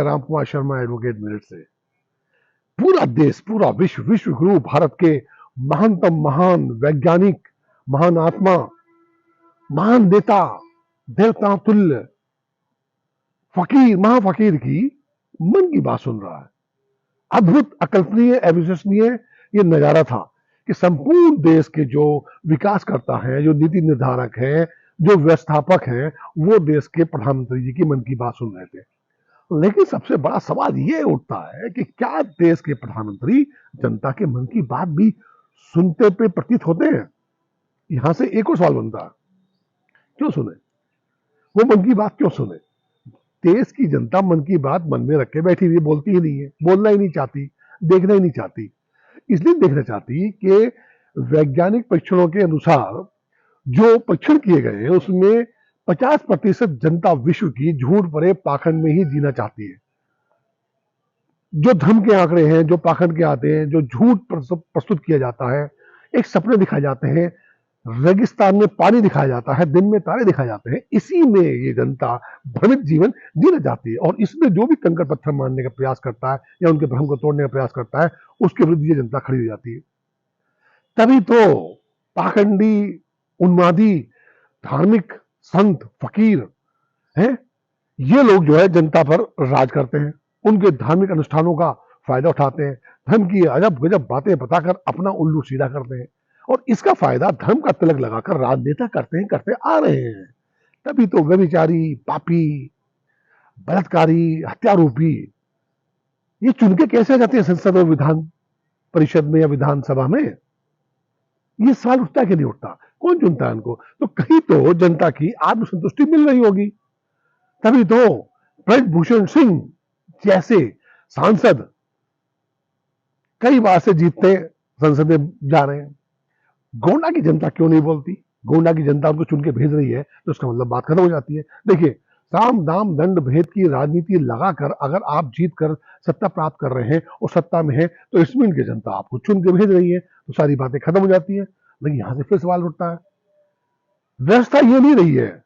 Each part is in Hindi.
राम कुमार शर्मा एडवोकेट मेरिट से। पूरा देश, पूरा विश्व, विश्व गुरु, भारत के महानतम महान वैज्ञानिक, महान आत्मा, महान नेता, देवता तुल्य फकीर, महाफकीर की मन की बात सुन रहा है। अद्भुत, अकल्पनीय, अविश्वसनीय ये नजारा था कि संपूर्ण देश के जो विकास करता है, जो नीति निर्धारक है, जो व्यवस्थापक हैं, वो देश के प्रधानमंत्री जी की मन की बात सुन रहे थे। लेकिन सबसे बड़ा सवाल ये उठता है कि क्या देश के प्रधानमंत्री जनता के मन की बात भी सुनते पे प्रतीत होते हैं? यहां से एक और सवाल बनता है, क्यों सुने वो मन की बात, क्यों सुने? देश की जनता मन की बात मन में रख के बैठी हुई, बोलती ही नहीं है, बोलना ही नहीं चाहती, देखना ही नहीं चाहती। इसलिए देखना चाहती कि वैज्ञानिक परीक्षणों के अनुसार जो परीक्षण किए गए हैं उसमें 50% जनता विश्व की झूठ भरे पाखंड में ही जीना चाहती है। जो धर्म के आंकड़े हैं, जो पाखंड के आते हैं, जो झूठ प्रस्तुत किया जाता है, एक सपने दिखाए जाते हैं, रेगिस्तान में पानी दिखाया जाता है, दिन में तारे दिखाए जाते हैं, इसी में ये जनता भ्रमित जीवन जीना चाहती है। और इसमें जो भी कंकड़ पत्थर मारने का प्रयास करता है या उनके भ्रम को तोड़ने का प्रयास करता है, उसके विरुद्ध ये जनता खड़ी हो जाती है। तभी तो पाखंडी, उन्मादी, धार्मिक संत, फकीर हैं, ये लोग जो है जनता पर राज करते हैं, उनके धार्मिक अनुष्ठानों का फायदा उठाते हैं, धर्म की अजब गजब बातें बताकर अपना उल्लू सीधा करते हैं, और इसका फायदा धर्म का तिलक लगाकर राजनेता करते आ रहे हैं। तभी तो व्यभिचारी, पापी, बलात्कारी, हत्यारोपी ये चुन के कैसे आ जाते हैं संसद और विधान परिषद में या विधानसभा में? ये सवाल उठता कि नहीं उठता? कौन चुनता है इनको? तो कहीं तो जनता की आत्मसंतुष्टि मिल रही होगी। तभी तो ब्रजभूषण सिंह जैसे सांसद कई बार से जीतते संसद में जा रहे हैं। गोंडा की जनता क्यों नहीं बोलती? गोंडा की जनता उनको चुन के भेज रही है, तो उसका मतलब बात खत्म हो जाती है। देखिए, साम दाम दंड भेद की राजनीति लगाकर अगर आप जीत कर सत्ता प्राप्त कर रहे हैं और सत्ता में है, तो इसमें इनकी जनता आपको चुन के भेज रही है, तो सारी बातें खत्म हो जाती है। लेकिन यहां से फिर सवाल उठता है, व्यवस्था ये नहीं रही है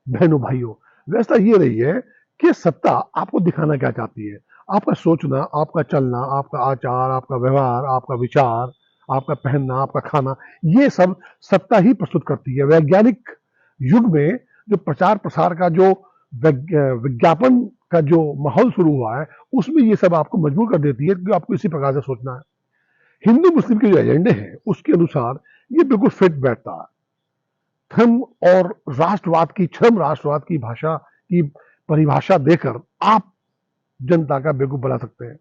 बहनों भाइयों, व्यवस्था ये रही है कि सत्ता आपको दिखाना क्या चाहती है। आपका सोचना, आपका चलना, आपका आचार, आपका व्यवहार, आपका विचार, आपका पहनना, आपका खाना, ये सब सत्ता ही प्रस्तुत करती है। वैज्ञानिक युग में जो प्रचार प्रसार का जो विज्ञापन का जो माहौल शुरू हुआ है, उसमें ये सब आपको मजबूर कर देती है कि आपको इसी प्रकार से सोचना है। हिंदू मुस्लिम के जो एजेंडे हैं उसके अनुसार ये बिल्कुल फिट बैठता है। धर्म और राष्ट्रवाद की, छद्म राष्ट्रवाद की भाषा की परिभाषा देकर आप जनता का बेवकूफ बना सकते हैं।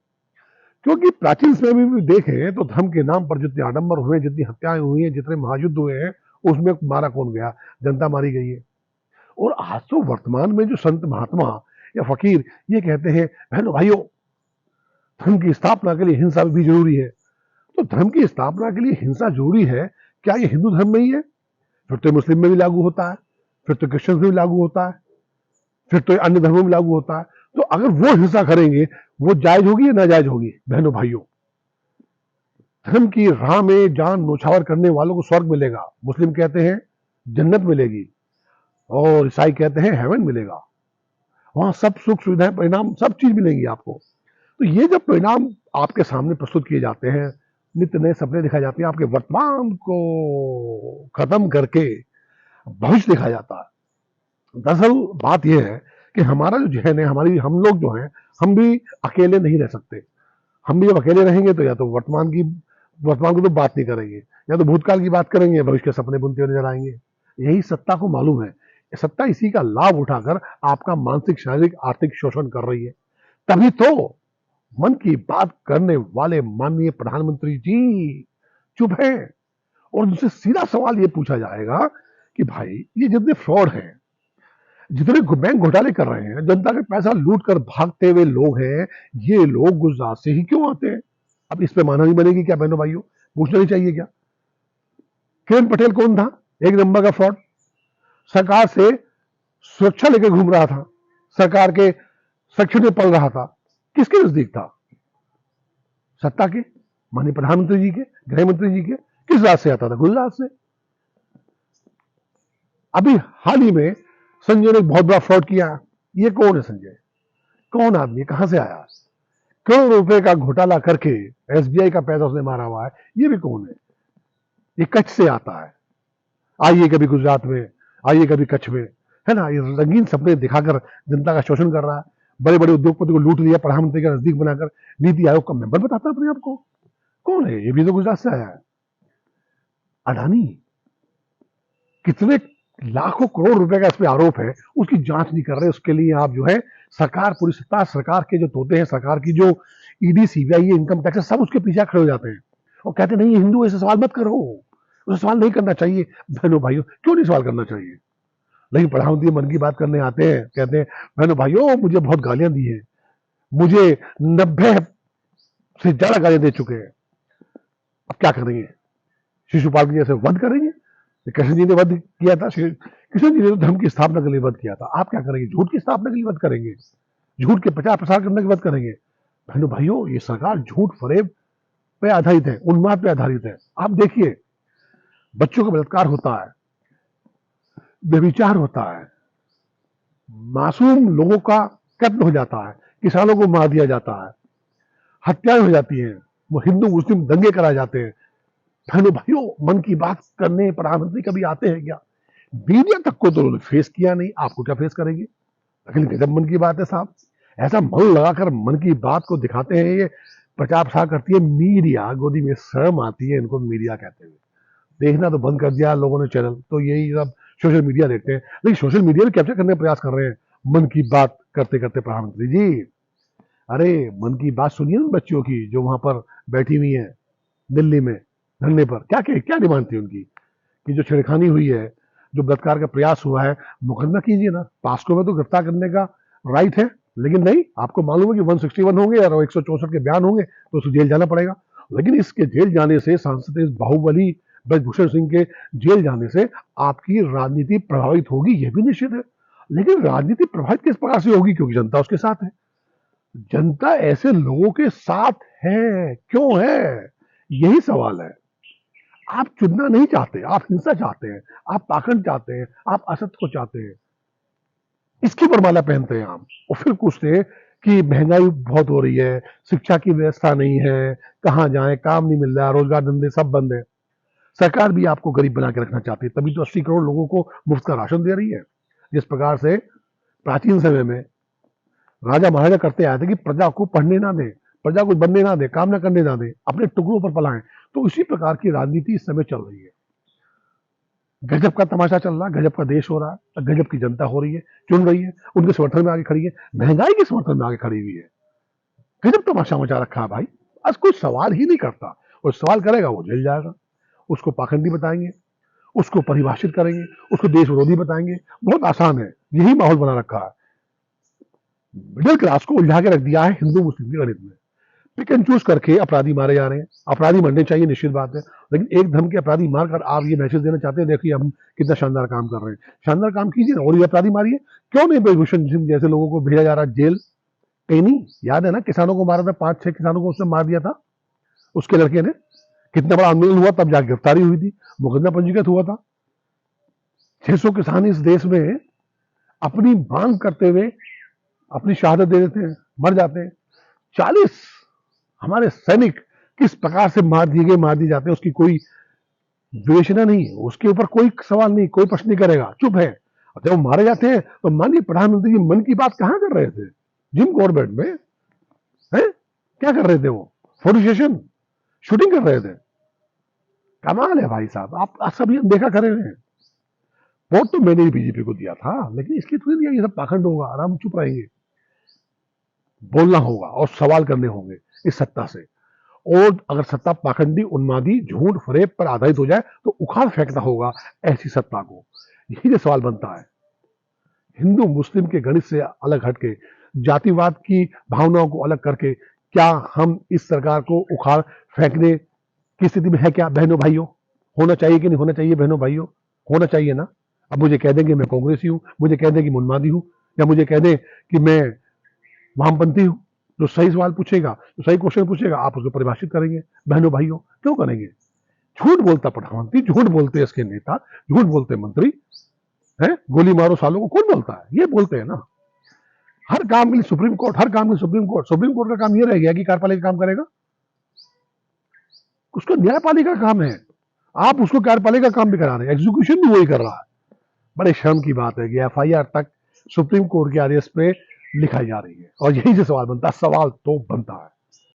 क्योंकि प्राचीन समय में भी देखें तो धर्म के नाम पर जितने आडंबर हुए, जितनी हत्याएं हुई हैं, जितने महायुद्ध हुए हैं, उसमें मारा कौन गया? जनता मारी गई है। और आज तो वर्तमान में जो संत महात्मा या फकीर ये कहते हैं, बहनों भाइयों, धर्म की स्थापना के लिए हिंसा भी जरूरी है। तो धर्म की स्थापना के लिए हिंसा जरूरी है, क्या ये हिंदू धर्म में ही है? फिर तो मुस्लिम में भी लागू होता है, फिर तो क्रिश्चियन में भी लागू होता है, फिर तो अन्य धर्मों में लागू होता है। तो अगर वो हिंसा करेंगे, वो जायज होगी या नाजायज होगी? बहनों भाइयों, धर्म की राह में जान नौछावर करने वालों को स्वर्ग मिलेगा, मुस्लिम कहते हैं जन्नत मिलेगी, और ईसाई कहते हैं हेवन मिलेगा। वहां सब सुख सुविधाएं, परिणाम, सब चीज मिलेंगी आपको। तो ये जब परिणाम आपके सामने प्रस्तुत किए जाते हैं, नित्य नए सपने दिखाए जाते हैं, आपके वर्तमान को खत्म करके भविष्य दिखाया जाता है। दरअसल बात यह है कि हमारा जो जहन है, हम लोग जो हैं, हम भी अकेले नहीं रह सकते। हम भी जब अकेले रहेंगे तो या तो वर्तमान को तो बात नहीं करेंगे, या तो भूतकाल की बात करेंगे, भविष्य के सपने बुनते हुए नजर आएंगे। यही सत्ता को मालूम है। सत्ता इसी का लाभ उठाकर आपका मानसिक, शारीरिक, आर्थिक शोषण कर रही है। तभी तो मन की बात करने वाले माननीय प्रधानमंत्री जी चुप है, और उनसे सीधा सवाल ये पूछा जाएगा कि भाई, ये जितने फ्रॉड हैं, जितने बैंक घोटाले कर रहे हैं, जनता का पैसा लूट कर भागते हुए लोग हैं, ये लोग गुजरात से ही क्यों आते हैं? अब इस पे माना नहीं बनेगी क्या बहनों भाइयों? पूछना नहीं चाहिए क्या? किरण पटेल कौन था? एक नंबर का फ्रॉड। सरकार से सुरक्षा लेकर घूम रहा था, सरकार के सेक्शन में पल रहा था। किसके नजदीक था? सत्ता के, माननीय प्रधानमंत्री जी के, गृह मंत्री जी के। किस राज से आता था? गुजरात से। अभी हाल ही में संजय ने बहुत बड़ा फ्रॉड किया। ये कौन है संजय? कौन आदमी, कहां से आया? करोड़ रुपए का घोटाला करके एसबीआई का पैसा उसने मारा हुआ है, ये भी कौन है? ये कच्छ से आता है। आइए कभी गुजरात में, आइए कभी कच्छ में, है ना? ये रंगीन सपने दिखाकर जनता का शोषण कर रहा है। बड़े बड़े उद्योगपति को लूट लिया, प्रधानमंत्री का नजदीक बनाकर नीति आयोग का मेंबर बताता है अपने आप को। कौन है? ये भी तो गुजरात से आया है। अडानी, कितने लाखों करोड़ रुपए का इस पे आरोप है, उसकी जांच नहीं कर रहे। उसके लिए आप जो है सरकार, पूरी सत्ता सरकार के जो तोते हैं, सरकार की जो ईडी सीबीआई इनकम टैक्स, सब उसके पीछे खड़े हो जाते हैं और कहते नहीं हिंदू ऐसे सवाल मत करो, उसे सवाल नहीं करना चाहिए। बहनों भाइयों, क्यों नहीं सवाल करना चाहिए? लेकिन प्रधानमंत्री मन की बात करने आते हैं, कहते हैं बहनों भाइयों मुझे बहुत गालियां दी है, मुझे 90 से ज्यादा गालियां दे चुके हैं, अब क्या करेंगे? शिशुपाल की जैसे वध करेंगे? कृष्ण जी ने वध किया था, कृष्ण जी ने तो धर्म की स्थापना के लिए वध किया था। आप क्या करेंगे? झूठ की स्थापना के लिए वध करेंगे, झूठ के प्रचार प्रसार करने के वध करेंगे? बहनों भाइयों, ये सरकार झूठ फरेब पे आधारित है, उन्माद पे आधारित है। आप देखिए, बच्चों का बलात्कार होता है, व्यभिचार होता है, मासूम लोगों का कत्ल हो जाता है, किसानों को मार दिया जाता है, हत्याएं हो जाती हैं, वो हिंदू मुस्लिम दंगे कराए जाते हैं। बहनों भाइयों, मन की बात करने प्रधानमंत्री कभी आते हैं क्या? मीडिया तक को तो उन्होंने फेस किया नहीं, आपको क्या फेस करेंगे? लेकिन गजब मन की बात है साहब, ऐसा मन लगाकर मन की बात को दिखाते हैं। ये प्रचार प्रसार करती है मीडिया, गोदी में शर्म आती है इनको मीडिया कहते हुए। देखना तो बंद कर दिया लोगों ने चैनल, तो यही सब सोशल मीडिया देखते हैं। लेकिन सोशल मीडिया में कैप्चर करने का प्रयास कर रहे हैं मन की बात करते करते प्रधानमंत्री जी। अरे मन की बात सुनिए उन बच्चियों की जो वहां पर बैठी हुई है दिल्ली में धरने पर। क्या डिमांड थी उनकी? कि जो छेड़खानी हुई है, जो बलात्कार का प्रयास हुआ है, मुकदमा कीजिए ना, पास्को में तो गिरफ्तार करने का राइट है। लेकिन नहीं, आपको मालूम है कि 161 होंगे और 164 के बयान होंगे तो उसको जेल जाना पड़ेगा। लेकिन इसके जेल जाने से, सांसद इस बाहुबली ब्रजभूषण सिंह के जेल जाने से आपकी राजनीति प्रभावित होगी, यह भी निश्चित है। लेकिन राजनीति प्रभावित किस प्रकार से होगी? क्योंकि जनता उसके साथ है। जनता ऐसे लोगों के साथ है, क्यों है? यही सवाल है। आप चुनना नहीं चाहते, आप हिंसा चाहते हैं, आप पाखंड चाहते हैं, आप असत्य को चाहते हैं, इसकी वरमाला पहनते हैं आप। और फिर पूछते हैं कि महंगाई बहुत हो रही है, शिक्षा की व्यवस्था नहीं है, कहां जाए, काम नहीं मिल रहा, रोजगार धंधे सब बंद है। सरकार भी आपको गरीब बना के रखना चाहती है, तभी तो 80 करोड़ लोगों को मुफ्त का राशन दे रही है। जिस प्रकार से प्राचीन समय में राजा महाराजा करते आए थे कि प्रजा को पढ़ने ना दे, प्रजा को बनने ना दे, काम ना करने ना दे, अपने टुकड़ों पर पलाएं, तो इसी प्रकार की राजनीति इस समय चल रही है। गजब का तमाशा चल रहा है, गजब का देश हो रहा है, गजब की जनता हो रही है, चुन रही है, उनके समर्थन में आगे खड़ी है, महंगाई के समर्थन में आगे खड़ी हुई है। गजब तमाशा मचा रखा है भाई। आज कोई सवाल ही नहीं करता, और सवाल करेगा वो जेल जाएगा। उसको पाखंडी बताएंगे, उसको परिभाषित करेंगे, उसको देश विरोधी बताएंगे। बहुत आसान है, यही माहौल बना रखा है। मिडिल क्लास को उलझा के रख दिया है हिंदू मुस्लिम के गणित में। पिक एंड चूज करके अपराधी मारे जा रहे हैं। अपराधी मरने चाहिए, निश्चित बात है, लेकिन एक धर्म के अपराधी मारकर आप ये मैसेज देना चाहते हैं देखिए हम कितना शानदार काम कर रहे हैं। शानदार काम कीजिए ना, और ये अपराधी मारिए। क्यों नहीं ब्रजभूषण सिंह जैसे लोगों को भेजा जा रहा है जेल? कहीं नहीं, याद है ना, किसानों को मारा था, 5-6 किसानों को उसने मार दिया था उसके लड़के ने। कितना बड़ा आंदोलन हुआ, तब जाकर गिरफ्तारी हुई थी, मुकदमा पंजीकृत हुआ था। 600 किसान इस देश में अपनी मांग करते हुए अपनी शहादत दे देते हैं, मर जाते हैं। 40 हमारे सैनिक किस प्रकार से मार दिए गए, मार दिए जाते हैं, उसकी कोई विवेचना नहीं है, उसके ऊपर कोई सवाल नहीं, कोई प्रश्न नहीं करेगा, चुप है। और जब वो मारे जाते हैं तो माननीय प्रधानमंत्री जी मन की बात कहां कर रहे थे? जिम कॉर्बेट में है, क्या कर रहे थे वो? फोटो सेशन, शूटिंग कर रहे थे। कमाल है भाई साहब, आप सब ये देखा करे हैं। वोट तो मैंने ही बीजेपी को दिया था, लेकिन इसलिए थोड़ी दिया ये सब पाखंड होगा, आराम चुप रहेंगे। बोलना होगा और सवाल करने होंगे इस सत्ता से। और अगर सत्ता पाखंडी, उन्मादी, झूठ फरेब पर आधारित हो जाए तो उखाड़ फेंकना होगा ऐसी सत्ता को। यही जो सवाल बनता है। हिंदू मुस्लिम के गणित से अलग हटके, जातिवाद की भावनाओं को अलग करके, क्या हम इस सरकार को उखाड़ फेंकने की स्थिति में है क्या बहनों भाइयों? होना चाहिए कि नहीं होना चाहिए बहनों भाइयों? होना चाहिए ना। अब मुझे कह दें कि मैं कांग्रेसी हूं, मुझे कह दें कि उन्मादी हूं, या मुझे कह दें कि मैं वामपंथी हूं। जो सही सवाल पूछेगा, जो सही क्वेश्चन पूछेगा, आप उसको परिभाषित करेंगे बहनों भाइयों, क्यों करेंगे? झूठ बोलता प्रधानमंत्री, झूठ बोलते इसके नेता, झूठ बोलते मंत्री, है गोली मारो सालों को, कौन बोलता है? ये बोलते हैं ना। हर काम के लिए सुप्रीम कोर्ट, हर काम के लिए सुप्रीम कोर्ट। सुप्रीम कोर्ट का काम ये रह गया कि कार्यपालिका काम करेगा, उसका न्यायपालिका का काम है। आप उसको कार्यपालिका काम भी करा रहे हैं, एग्जीक्यूशन भी वही कर रहा है। बड़े शर्म की बात है कि एफआईआर तक सुप्रीम कोर्ट के आदेश पे लिखाई जा रही है। और यही से सवाल बनता है, सवाल तो बनता है।